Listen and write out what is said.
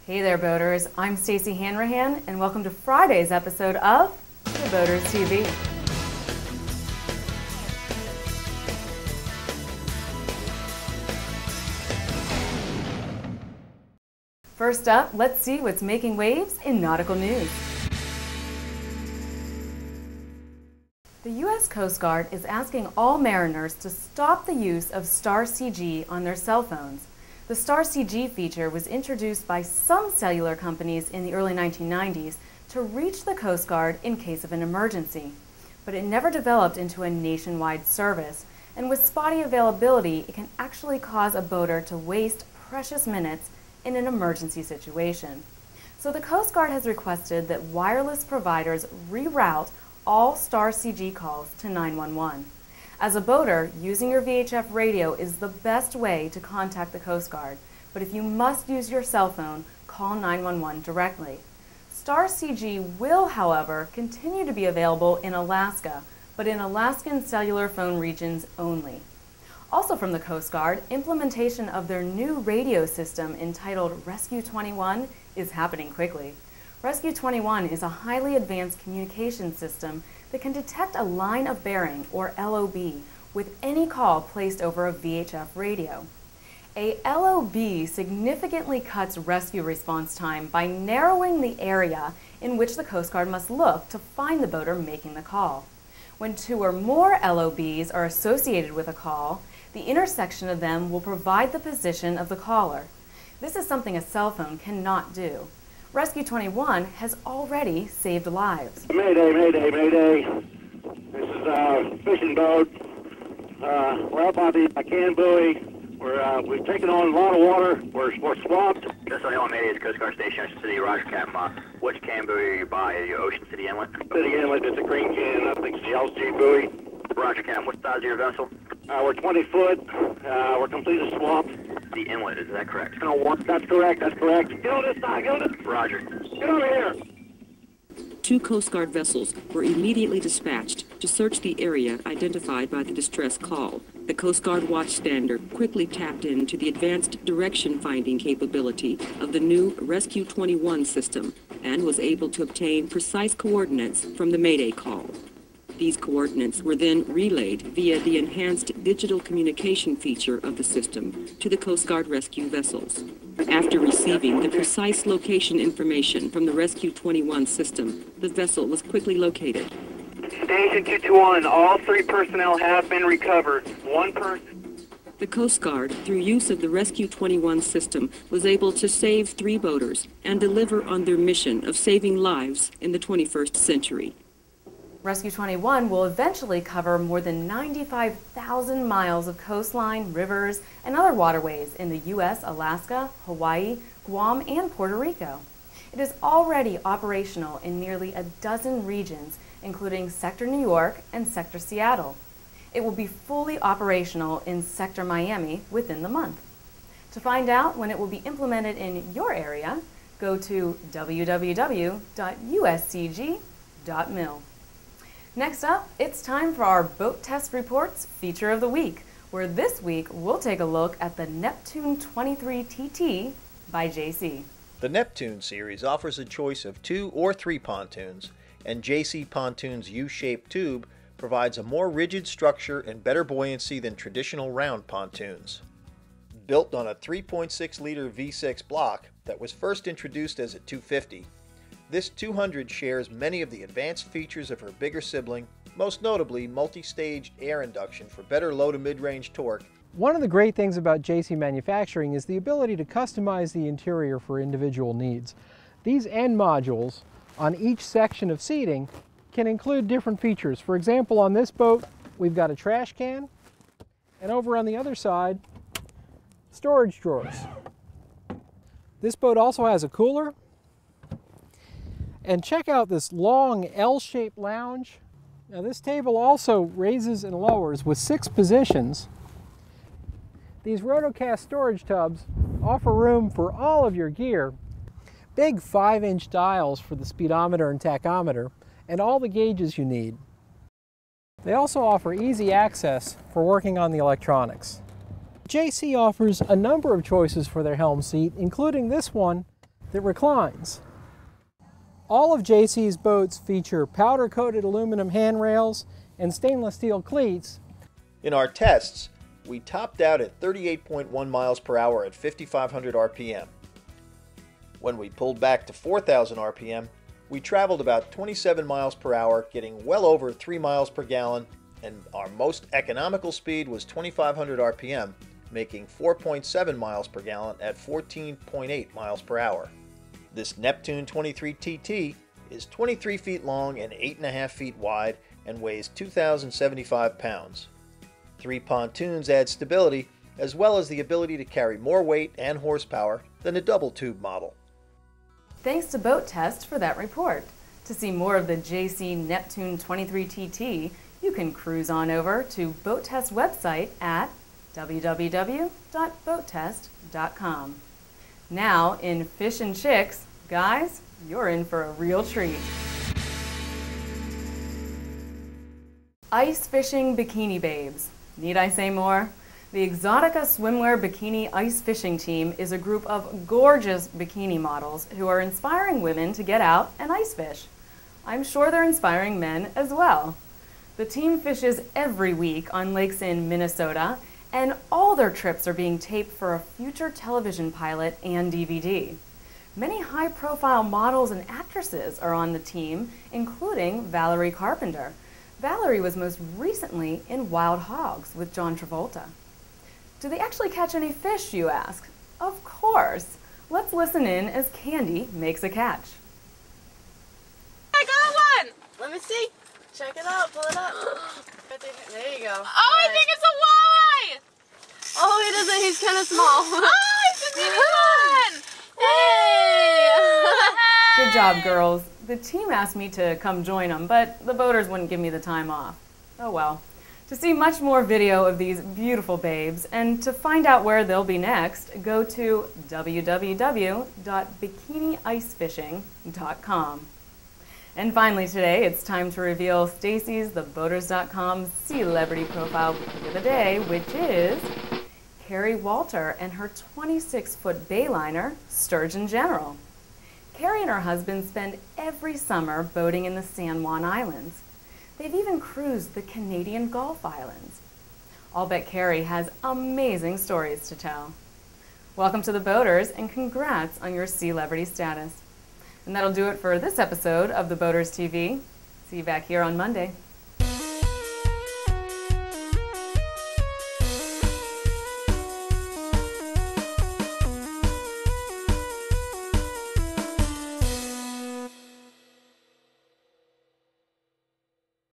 Hey there, boaters. I'm Stacey Hanrahan, and welcome to Friday's episode of The Boaters TV. First up, let's see what's making waves in nautical news. The U.S. Coast Guard is asking all mariners to stop the use of StarCG on their cell phones. The StarCG feature was introduced by some cellular companies in the early 1990s to reach the Coast Guard in case of an emergency. But it never developed into a nationwide service, and with spotty availability, it can actually cause a boater to waste precious minutes in an emergency situation. So the Coast Guard has requested that wireless providers reroute all StarCG calls to 911. As a boater, using your VHF radio is the best way to contact the Coast Guard, but if you must use your cell phone, call 911 directly. StarCG will, however, continue to be available in Alaska, but in Alaskan cellular phone regions only. Also from the Coast Guard, implementation of their new radio system entitled Rescue 21 is happening quickly. Rescue 21 is a highly advanced communication system that can detect a line of bearing, or LOB, with any call placed over a VHF radio. A LOB significantly cuts rescue response time by narrowing the area in which the Coast Guard must look to find the boater making the call. When two or more LOBs are associated with a call, the intersection of them will provide the position of the caller. This is something a cell phone cannot do. Rescue 21 has already saved lives. Mayday, mayday, mayday. This is a fishing boat. We're up on the can buoy. We've taken on a lot of water. We're swamped. Just so you know, Mayday is Coast Guard Station, Ocean City, Roger Captain. Which can buoy are you by? Are you Ocean City Inlet? City Inlet, it's a green can. I think it's the LG buoy. Roger Captain. What size is your vessel? We're 20 foot. We're completely swamped. The inlet, is that correct? That's correct, that's correct. Get on this side, get on this. Roger. Get over here. 2 Coast Guard vessels were immediately dispatched to search the area identified by the distress call. The Coast Guard watchstander quickly tapped into the advanced direction-finding capability of the new Rescue 21 system and was able to obtain precise coordinates from the Mayday call. These coordinates were then relayed via the enhanced digital communication feature of the system to the Coast Guard rescue vessels. After receiving the precise location information from the Rescue 21 system, the vessel was quickly located. Station 221, all 3 personnel have been recovered. 1 person. The Coast Guard, through use of the Rescue 21 system, was able to save 3 boaters and deliver on their mission of saving lives in the 21st century. Rescue 21 will eventually cover more than 95,000 miles of coastline, rivers, and other waterways in the U.S., Alaska, Hawaii, Guam, and Puerto Rico. It is already operational in nearly a dozen regions, including Sector New York and Sector Seattle. It will be fully operational in Sector Miami within the month. To find out when it will be implemented in your area, go to www.uscg.mil. Next up, it's time for our BoatTEST Reports Feature of the Week, where this week we'll take a look at the NepToon 23TT by JC. The NepToon series offers a choice of 2 or 3 pontoons, and JC Pontoon's U-shaped tube provides a more rigid structure and better buoyancy than traditional round pontoons. Built on a 3.6-liter V6 block that was first introduced as a 250, this 200 shares many of the advanced features of her bigger sibling, most notably multi-stage air induction for better low to mid-range torque. One of the great things about JC manufacturing is the ability to customize the interior for individual needs. These end modules on each section of seating can include different features. For example, on this boat, we've got a trash can, and over on the other side, storage drawers. This boat also has a cooler. And check out this long L-shaped lounge. Now this table also raises and lowers with 6 positions. These rotocast storage tubs offer room for all of your gear. Big 5-inch dials for the speedometer and tachometer, and all the gauges you need. They also offer easy access for working on the electronics. JC offers a number of choices for their helm seat, including this one that reclines. All of JC's boats feature powder-coated aluminum handrails and stainless steel cleats. In our tests, we topped out at 38.1 miles per hour at 5,500 RPM. When we pulled back to 4,000 RPM, we traveled about 27 miles per hour, getting well over 3 miles per gallon, and our most economical speed was 2,500 RPM, making 4.7 miles per gallon at 14.8 miles per hour. This NepToon 23TT is 23 feet long and 8.5 feet wide and weighs 2,075 pounds. 3 pontoons add stability, as well as the ability to carry more weight and horsepower than a double tube model. Thanks to BoatTest for that report. To see more of the JC NepToon 23TT, you can cruise on over to BoatTest website at www.boattest.com. Now, in Fish and Chicks, guys, you're in for a real treat. Ice fishing bikini babes. Need I say more? The Exotica Swimwear Bikini Ice Fishing Team is a group of gorgeous bikini models who are inspiring women to get out and ice fish. I'm sure they're inspiring men as well. The team fishes every week on lakes in Minnesota, and all their trips are being taped for a future television pilot and DVD. Many high-profile models and actresses are on the team, including Valerie Carpenter. Valerie was most recently in Wild Hogs with John Travolta. Do they actually catch any fish, you ask? Of course! Let's listen in as Candy makes a catch. I got one! Let me see. Check it out, pull it up. There you go. Oh, I think it's a walleye! Oh, he doesn't, he's kind of small. Oh, it's a mini one! Hey! Good job, girls. The team asked me to come join them, but the boaters wouldn't give me the time off. Oh well. To see much more video of these beautiful babes and to find out where they'll be next, go to www.bikiniicefishing.com. And finally today, it's time to reveal Stacey's TheBoaters.com Sealebrity profile of the day, which is Kari Walter and her 26-foot bayliner, Sturgeon General. Kari and her husband spend every summer boating in the San Juan Islands. They've even cruised the Canadian Gulf Islands. I'll bet Kari has amazing stories to tell. Welcome to the Boaters and congrats on your Sealebrity status. And that'll do it for this episode of The Boaters TV. See you back here on Monday.